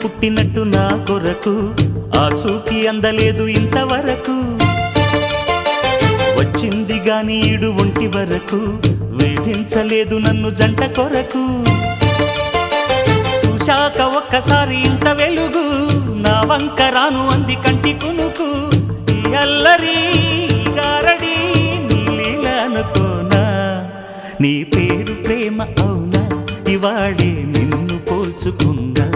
పుట్టినట్టు నా కొరకు ఆ చూకి అందలేదు ఇంతవరకు వచ్చింది గాని ఈడు ఒంటి వరకు వేధించలేదు నన్ను జంట కొరకు చూశాక ఒక్కసారి ఇంత వెలుగు నా వంక రాను అంది కంటి కునుకు ఈ అల్లరి గారడి నీ లీల అనుకోనా నీ పేరు ప్రేమ అవునా ఇవాళే నిన్ను పోల్చుకుందా